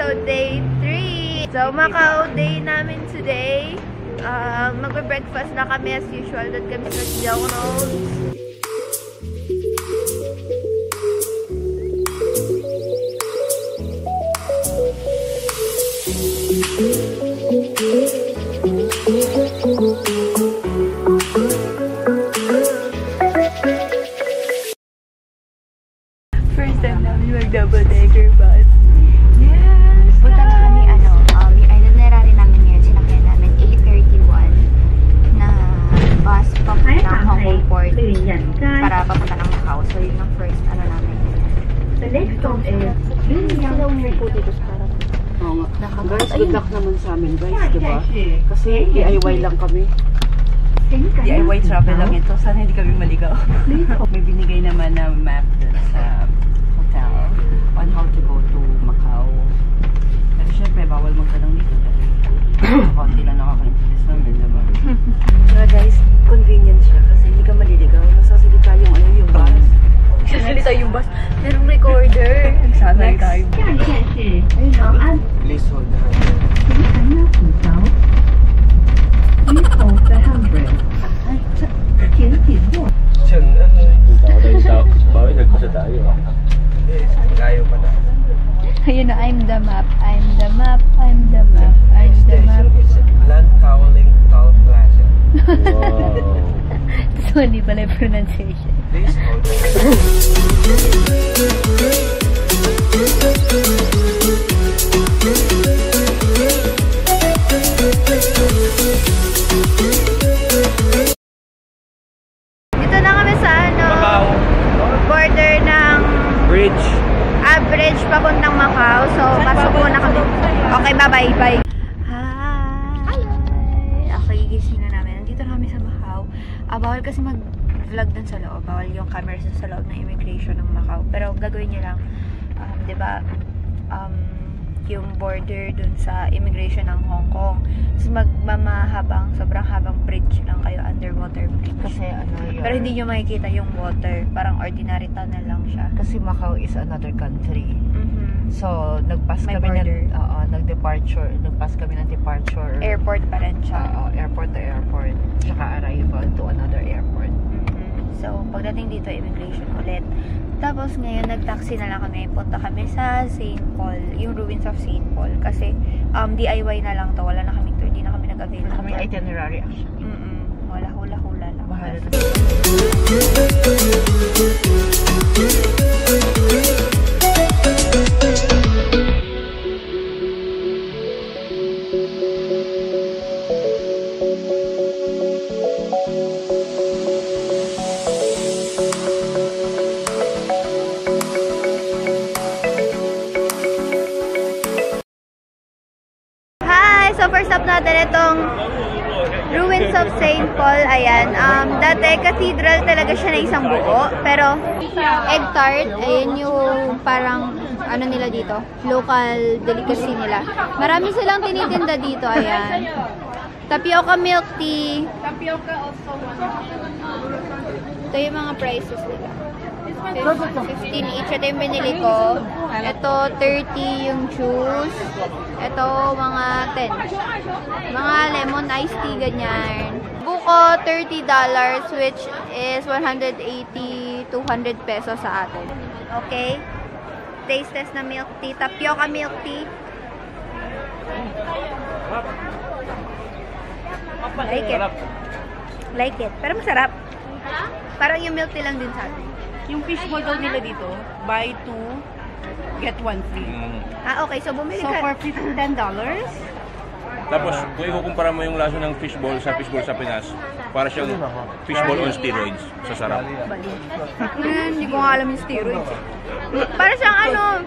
episode day 3. So, Macau day namin today. Magbe-breakfast na kami as usual. Doon kami sa McDonald's. First time namin mag-double decker bus. Yes! Punta na kami, yung itinerary namin ngayon, sinakyan namin 8:31 na bus papuntang Hong Kong Port para papunta ng Macau. So, yun ang first, namin. The next stop is May po dito sa harap. Oo nga. Guys, good luck naman sa amin, guys, diba? Kasi DIY lang kami. DIY travel lang ito. Sana hindi kami maligaw. May binigay naman na map dun sa hotel on how to go to Macau. Pero syempre, bawal magtanong dito dahil konti lang nakaka-interest namin, diba? Pero guys, convenient siya kasi hindi ka maliligaw. Nasasalita yung bus. Sasalita yung bus. Merong recorder. Sana tayo. Please hold on. Ayun na, I'm the map, I'm the map, I'm the map, I'm the map. Land Toweling Toll Plaza. Wow. So, hindi pala yung pronunciation. Please hold on. Dito na kami sa border ng Bridge. Bridge papuntang Macau. So, pasok muna kami. Okay, bye-bye. Bye. Hi! Okay, gising na namin. Nandito na kami sa Macau. Bawal kasi mag-vlog dun sa loob. Bawal yung cameras sa loob ng immigration ng Macau. Pero gagawin nyo lang, diba, yung border dun sa immigration ng Hong Kong. Tapos sobrang habang bridge lang kayo, underwater bridge. Kasi yun. Pero hindi nyo makikita yung water. Parang ordinary tunnel lang siya. Kasi Macau is another country. So, nagpass May kami border. nagpass kami ng departure. Airport pa rin siya. Airport to airport. Tsaka arrival to another airport. So, pagdating dito, immigration ulit. Tapos, ngayon, nag-taxi na lang kami. Punta kami sa St. Paul, yung ruins of St. Paul. Kasi, DIY na lang to. Wala na kami tour. Hindi na kami nag-avail. Wala kami itinerary actually. Wala, hula-hula lang. Bahala na. So, first up natin itong ruins of St. Paul. Ayan. Dati, cathedral talaga siya na isang buo. Pero, egg tart, ayan yung parang, nila dito, local delicacy nila. Marami silang tinitinda dito. Ayan. Tapioca milk tea. Tapioca also. Ito yung mga prices nila. 15 each. Ito yung binili ko. Ito, 30 yung juice. Ito, mga 10. Mga lemon iced tea, ganyan. Buko, $30, which is 180, 200 pesos sa atin. Okay? Taste test na milk tea. Tapioca milk tea. Like it. Like it. Pero masarap. Parang yung milk tea lang din sa atin. Yung fishball daw nila dito, buy 2, get 1 free. Okay. So, bumili So, ka. for $10. Tapos, kung ikukumpara mo yung lasa ng fishball sa Pinas, para siyang fishball on steroids. Sa sarap. Hindi ko nga alam yung steroids. Para siyang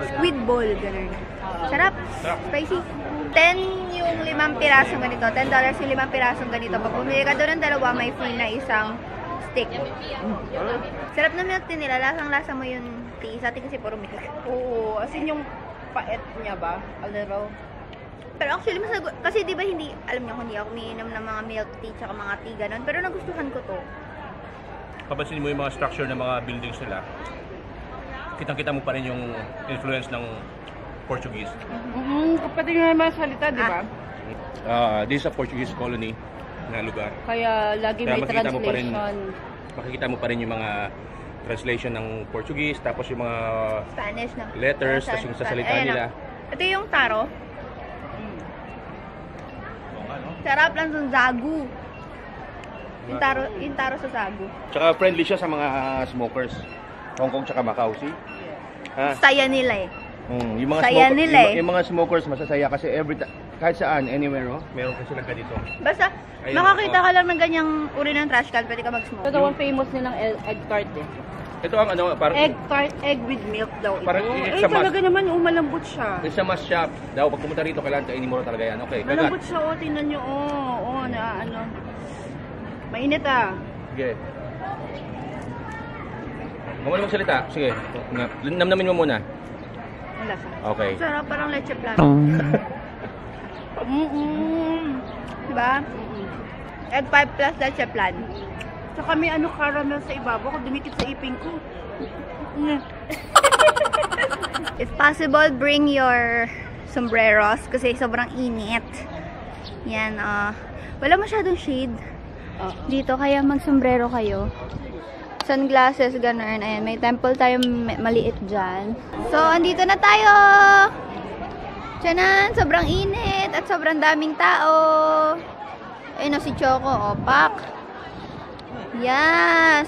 squid ball, ganun. Sarap. Spicy. 10 yung 5 pirasong ganito. $10 yung 5 pirasong ganito. Pag bumili ka doon ng dalawa, may free na isang stick. Sarap na milk tea nila. Lasang-lasa mo yung tea. Sa atin kasi puro milk. Oo, as in yung paet niya ba? A little. Pero actually, kasi di ba hindi, alam niyo, hindi ako umiinom ng mga milk tea tsaka mga tea ganun. Pero nagustuhan ko to. Papansin mo yung mga structure ng mga buildings nila. Kitang-kita mo pa rin yung influence ng Portuguese. Kapatid nyo naman salita, di ba? This is a Portuguese colony na lugar. Kaya lagi may makikita translation. Makikita mo pa rin yung mga translation ng Portuguese, tapos yung mga Spanish na. letters, tapos yung sasalita nila. Ito yung taro. Sarap lang sa zagu. Yung taro sa zagu. Tsaka friendly siya sa mga smokers. Hong Kong tsaka Macau, see? Saya nila eh. Yung mga Saya nila eh. Yung mga smokers masasaya kasi kahit saan, anywhere, meron kasi sila dito. Basta, makakita ka lang ng ganyang uri ng trash can, pwede ka mag-smoke. Ito ang famous nilang egg tart eh. Ito ang parang... Egg tart, egg with milk daw ito. Parang Talaga naman, malambot siya. It's a must shop. Daw, pag pumunta rito, kailangan kainin mo talaga yan. Okay, Malambot siya, tingnan nyo, mainit Sige. Huwag mo na magsalita. Sige, namnamin mo muna. Wala siya. Okay. Sarap, parang leche plan. Diba? Egg pie plus leche plan. Saka may caramel sa ibabaw, kung dumikit sa ipin ko. If possible, bring your sombreros kasi sobrang init. Yan, wala masyadong shade dito, kaya mag-sombrero kayo. Sunglasses, ganun. Ayan, may temple tayo maliit dyan. So, andito na tayo! Tiyanan, sobrang init at sobrang daming tao. Ayun si Choco, opak. Yes!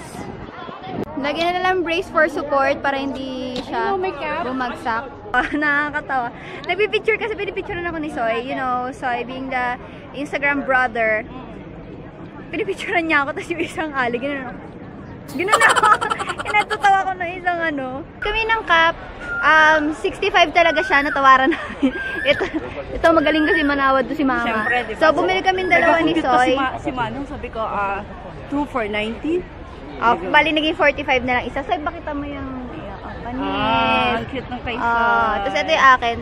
Lagyan na lang brace for support para hindi siya bumagsak. Nakakatawa. Nagpipicture kasi pinipicturean ako ni Soy. You know, Soy being the Instagram brother. Pinipicturean niya ako, tapos yung isang ali, gano'n ako. Gano'n ako. Kinatutawa ko ng isang Kami ng Cap, 65 talaga siya, natawaran namin. Ito magaling kasi manawad to si Mama. Siyempre, diba? So, bumili kami dalawa ni Soy. Si Manong, sabi ko, 2 for 90. Bali, naging 45 na lang isa. Soy, bakita mo yung ang cute ng face. Tapos ito yung akin.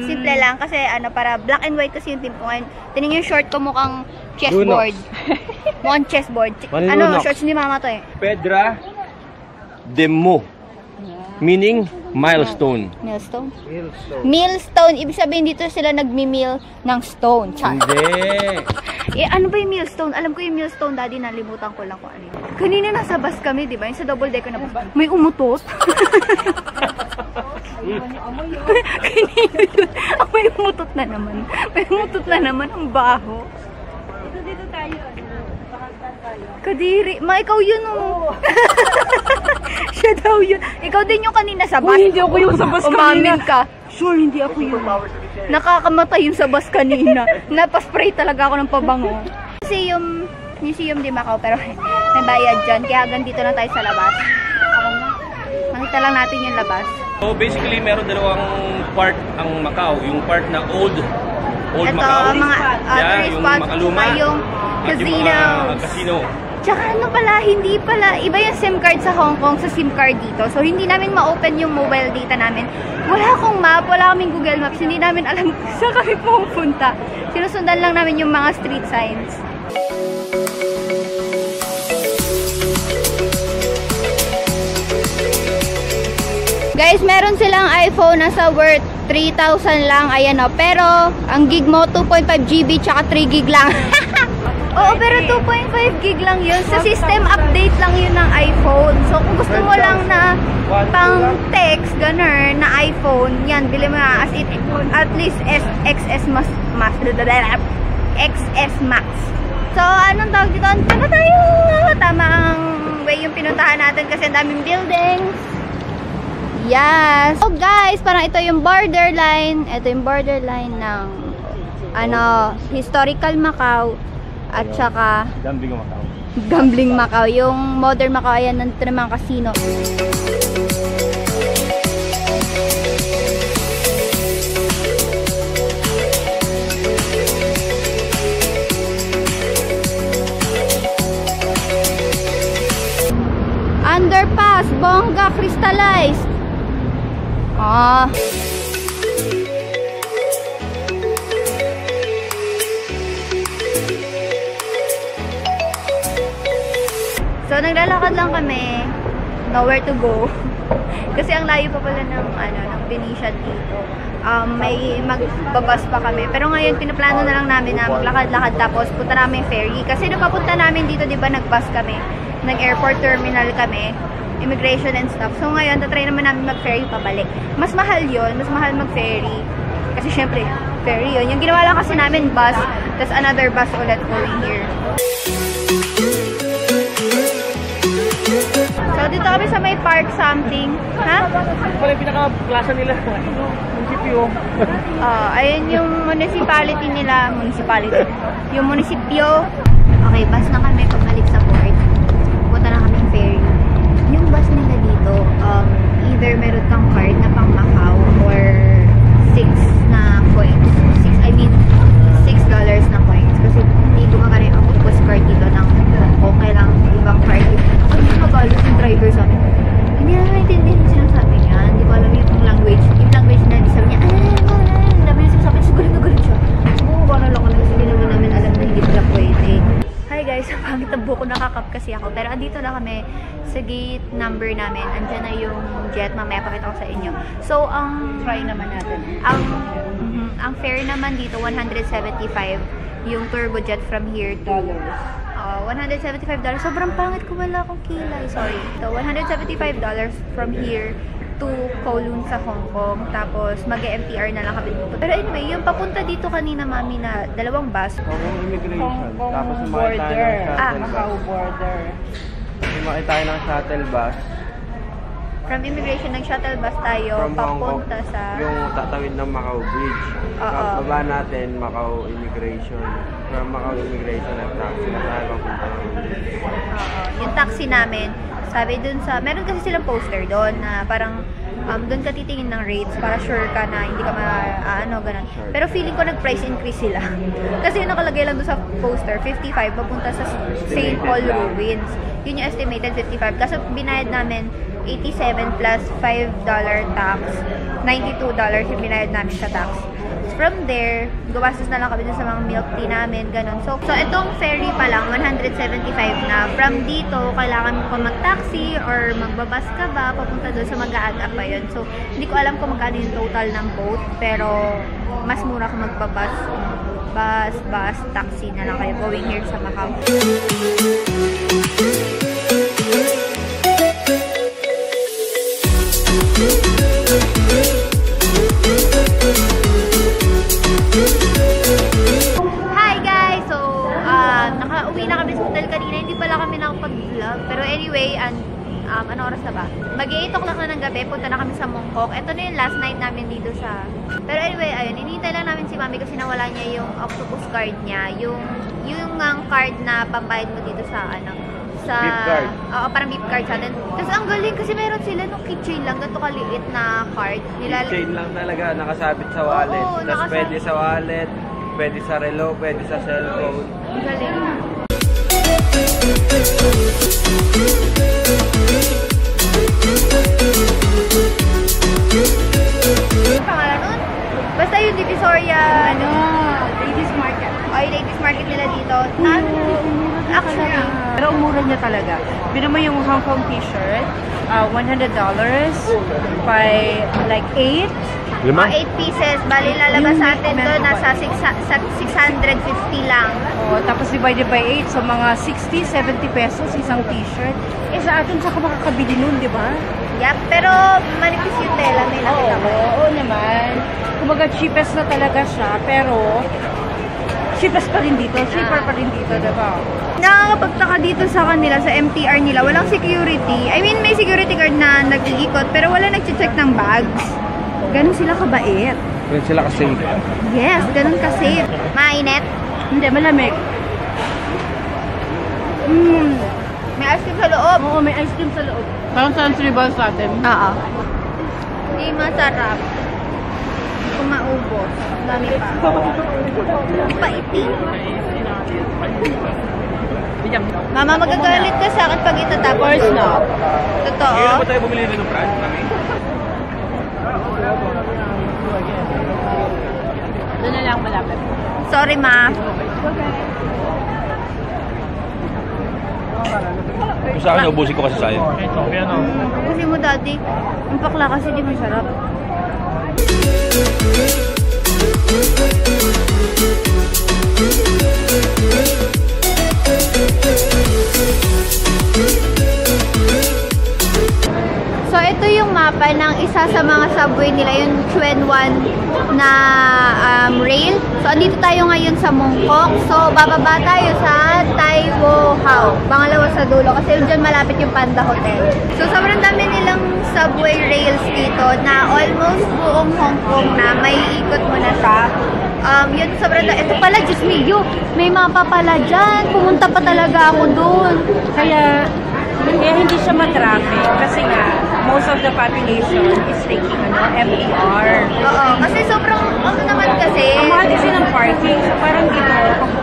Simple lang kasi para black and white kasi yung team ko ngayon. Tingnan yung short ko mukhang chessboard. Mukhang chessboard. Shorts ni Mama to eh. Pedra de Mo. Meaning milestone. Millstone? Millstone. Ibig sabihin dito sila nagmi-mill ng stone. Char. Hindi. Ano ba yung millstone? Alam ko yung millstone, Daddy, nalimutan ko lang kung ano yun. Kanina nasa bus kami, di ba? Yung sa double decker na bus. May umutot. Kanina yun. May umutot na naman. May umutot na naman. Ang baho. Dito tayo. Kadiri. Ikaw yun Siya daw yun. Ikaw din yung kanina sa bus. Hindi ako yung sa bus kanina. Umamin ka. Sure, hindi ako yun. Nakakamatay yung sa bus kanina. Napaspray talaga ako ng pabango. Museum di Macau, pero may bayad dyan. Kaya hanggang dito lang tayo sa labas. Makita lang natin yung labas. So basically, meron dalawang part ang Macau. Yung part na old Macau. Ito, mga tourist yung spots. makaluma. Yung casino. Tsaka hindi pala. Iba yung SIM card sa Hong Kong sa SIM card dito. So, hindi namin ma-open yung mobile data namin. Wala akong map, wala kaming Google Maps. Hindi namin alam saan kami pupunta. Sinusundan lang namin yung mga street signs. Guys, meron silang iPhone na sa worth 3,000 lang. Ayan o. Pero, ang gig mo, 2.5 GB tsaka 3 gig lang. Oo, pero 2.5 gig lang yun. Sa system update lang yun ng iPhone. So, kung gusto mo lang na pang text, ganun, na iPhone, yan, bili mo na at least XS Max. So, anong tawag dito? Tama tayo! Tama ang way yung pinuntahan natin kasi ang daming buildings. Yes! So, guys, parang ito yung borderline. Ito yung borderline ng historical Macau. At saka Gambling Macau. Yung modern Macau, ayan, nandito na mga casino. Underpass, bongga, crystallized. So, naglalakad lang kami. Nowhere to go. Kasi ang layo pa pala ng, ng Venetian dito. May magbabas pa kami. Pero ngayon, pinaplano na lang namin na maglakad-lakad tapos punta namin ferry. Kasi nung papunta namin dito, di ba, nag-bus kami. Nag-airport terminal kami. Immigration and stuff. So ngayon, tatry naman namin mag-ferry pabalik. Mas mahal yun. Mas mahal mag-ferry. Kasi syempre, ferry yun. Yung ginawa lang kasi namin, bus. Tapos another bus ulit going here. So, dito kami sa may park something. Ha? Wala yung pinaka-plaza nila. Munisipyo. Ayun yung municipality nila. Yung munisipyo. Okay, bus na kami pabalik sa port. Punta na kami ferry. Yung bus nila dito, either meron kang card na pang Macau or 6 na coins. $6 na coins. Kasi hindi gumagana yung octopus card dito ng okay lang ibang card. Kasi magalos yung driver sa amin. Hindi na naintindihan yung sinasabi niya. Hindi ko alam yung language. Yung language na sabi niya, dami na sinasabi. Sigurin na galit siya. Oo, parang lang kasi hindi naman namin alam na hindi pala pwede. Hi guys, pangit ang buko, nakakap kasi ako. Pero andito na kami sa gate number namin. Andyan na yung jet. Mamaya pakita ko sa inyo. So, Try naman natin. Ang fare naman dito, 175. Yung turbo jet from here to... $175. Sobrang pangit ko, wala akong kilay. Sorry. So, $175 from here to Kowloon sa Hong Kong. Tapos, mag-MTR na lang kami dito. Pero anyway, yung papunta dito kanina, mami, na dalawang bus. Hong Kong immigration. Tapos border. Macau border. Sumakay tayo ng shuttle bus. From immigration, nag-shuttle bus tayo, From papunta sa... Yung tatawid ng Macau Bridge. Tapos baba natin, Macau Immigration. From Macau Immigration, nag-taxi na tayo papunta ng bridge. Yung taxi namin, sabi dun sa... Meron kasi silang poster doon na parang doon ka titingin ng rates para sure ka na hindi ka ganun. Pero feeling ko nag-price increase sila. Kasi yung nakalagay lang doon sa poster, 55 papunta sa St. Paul Ruins. Yun yung estimated 55. Kasi binayad namin 87 plus $5 tax. $92 yung binayad namin sa tax. From there, gumastos na lang kami dun sa mga milk tea namin, ganun. So itong ferry pa lang, 175 na. From dito, kailangan mo pa mag-taxi or magbabas ka ba, papunta dun sa mag-aaga pa yun. So, hindi ko alam kung magkano yung total ng boat, pero mas mura kung magbabas. Bus, taxi na lang kayo going here sa Macau. Hi guys! So, nakauwi na kami sa hotel kanina. Hindi pala kami nakapag-vlog. Pero anyway, ano oras na ba? Mag-8 o'clock na ng gabi. Punta na kami sa Mongkok. Ito na yung last night namin dito sa... Pero anyway, ayun. Inihintay lang namin si Mami kasi nawala niya yung octopus card niya. Yung card na pambayad mo dito sa beep card. Oo, parang beep card sa atin. Kasi ang galing kasi meron sila nung keychain lang, ganito kaliit na card. Keychain lang talaga, nakasabit sa wallet. Oo, Tapos pwede sa wallet, pwede sa relo, pwede sa cellphone. Ang galing. Ano pangalan nun? Basta yung Divisoria, Ladies Market. yung ladies market nila dito. Actually, Pero mura niya talaga. Bino mo yung Hong Kong t-shirt, $100 by like 8. 8 pieces. Bali, lalabas sa atin doon, nasa 650 lang. Tapos divided by 8, so mga 60-70 pesos isang t-shirt. Sa atin, saka makakabili nun, di ba? Yep, pero manipis yung tela, may nakita ko. Oo naman. Kumaga cheapest na talaga siya, pero cheapest pa rin dito. Cheaper pa rin dito, diba? Nakakapagtaka dito sa kanila, sa MTR nila, walang security. I mean, may security guard na nag-iikot, pero wala nag-check ng bags. Ganun sila kabait. Ganun sila ka-safe. Yes, ganun ka-safe. Mainit? Hindi, malamig. May ice cream sa loob. Oo, may ice cream sa loob. Parang country balls natin. Oo. Hindi masarap. Kung maubos. Dami pa. Paitin. Mama, magagalit ka sa akin pag itatapos. Of course not. Totoo. Kailan ba tayo bumili rin ng brand namin? Doon na lang malapit. Sorry, ma. Kung sa akin, ubusin ko kasi sa'yo. Ubusin mo, daddy. Yung pakla kasi di masarap. So, ito yung mapa ng isa sa mga subway nila, yung Chuen Wan na rail. So, andito tayo ngayon sa Hongkong. So, bababa tayo sa Tai Wo Hao. Pangalawa sa dulo kasi dyan malapit yung Panda Hotel. So, sobrang dami nilang subway rails dito na almost buong Hongkong na may ikot mo na siya. Yun, sobrang dami. Ito pala, Diyos me, may mapa pala dyan. Pumunta pa talaga ako doon. Kaya hindi siya matraffic kasi nga most of the population is taking MAR. Oo, kasi sobrang naman kasi. Ang mahal kasi ng parking. So parang dito,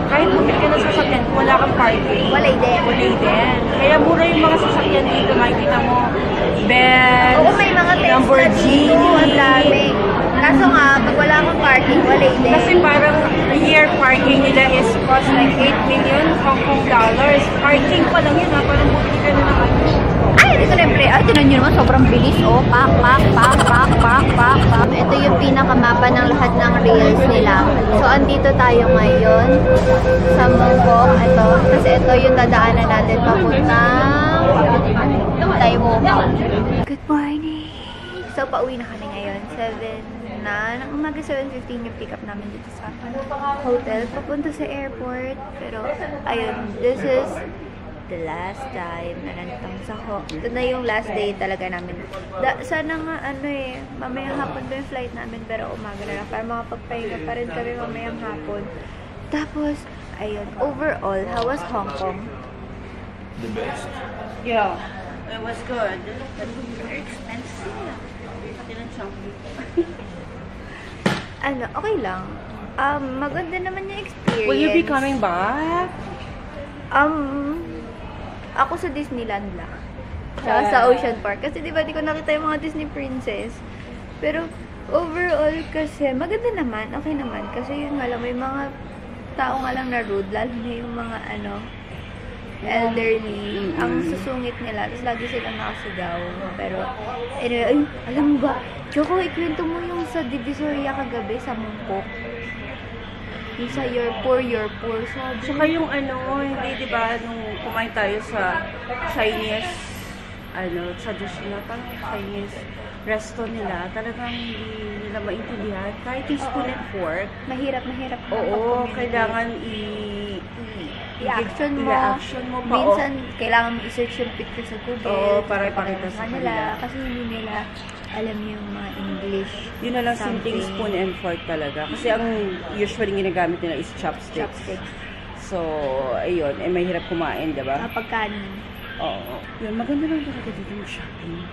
kahit bumili ka ng sasakyan, wala kang parking. Walay din. Kaya mura yung mga sasakyan dito. Makikita mo, Benz, Oo, may mga Lamborghini. Ang dami. Kaso nga, pag wala kang parking, walay din. Kasi parang year parking nila is cost like 8 million Hong Kong dollars. Parking pa lang yun ha, parang bumili ka na ng ano. Ay, dito na yung pre. Tinan nyo naman, sobrang bilis. Oh, pak. Ito yung pinakamapa ng lahat ng rails nila. So, andito tayo ngayon sa Hongkong. Ito. Kasi ito yung dadaanan natin papuntang Tai Wo Hao. Good morning! So, pauwi na kami ngayon. 7 na. Nang umaga 7:15 yung pick up namin dito sa hotel. Papunta sa airport. Pero, ayun. This is the last time na nanditong sa Hongkong. Ito na yung last day talaga namin. Sana nga mamayang hapon ba yung flight namin, pero umaga na lang para makapagpahinga pa rin kami mamayang hapon. Tapos, ayun, overall, how was Hong Kong? The best. Yeah, it was good. But very expensive. Pati ng shampoo. Okay lang. Maganda naman yung experience. Will you be coming back? Ako sa Disneyland lang. Tsaka sa Ocean Park. Kasi diba, di ko nakita yung mga Disney princess. Pero, overall kasi, maganda naman. Okay naman. Kasi yun nga lang, may mga tao nga lang na rude. Lalo na yung mga, elderly. Ang susungit nila. Tapos lagi silang nakasigaw. Pero, anyway, alam mo ba, Choco, ikwento mo yung sa Divisoria kagabi sa Mongkok. Yung sa your poor. Saka yung hindi diba, nung kumain tayo sa Chinese, traditional, parang Chinese resto nila, talagang hindi nila maintindihan. Kahit yung spoon and fork. Mahirap. Oo, kailangan i-action mo. pa. Minsan, kailangan mo i-search yung picture sa Google. Oo, para ipakita sa kanila. Kasi hindi nila alam yung mga English. Yun na lang simpleng spoon and fork talaga. Kasi ang usually ginagamit nila is chopsticks. So, ayun. Mahirap kumain, diba? Pagkanin. Oo. Yun, maganda lang talaga dito yung shopping.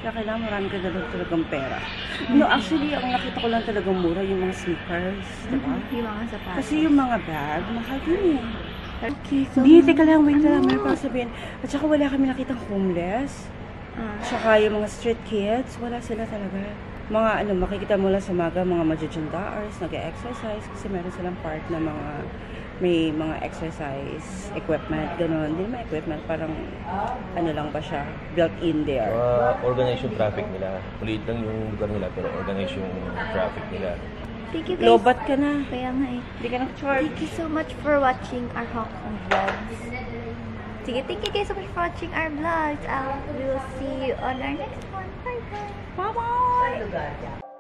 Kaya kailangan marami ka talagang pera. No, actually, ang nakita ko lang talagang mura yung mga sneakers. Diba? Yung mga sapatos. Kasi yung mga bag, mahal yun eh. Okay, so, Hindi, teka lang, wait lang. Meron pang sabihin. At saka wala kami nakitang homeless. Tsaka yung mga street kids, wala sila talaga. Mga makikita mo lang sa mga magjajandars, nag-exercise kasi meron silang part na may mga exercise equipment, gano'n. Hindi naman equipment, parang lang ba siya, built-in there. Organize yung traffic nila. Ulit lang yung lugar nila, pero organize yung traffic nila. thank you guys. Lobat ka na. Kaya nga eh. Hindi ka nag-charge. Thank you so much for watching our Hong Kong vlogs. Sige, thank you guys so much for watching our vlogs. We will see you on our next one. Bye-bye. Bye-bye!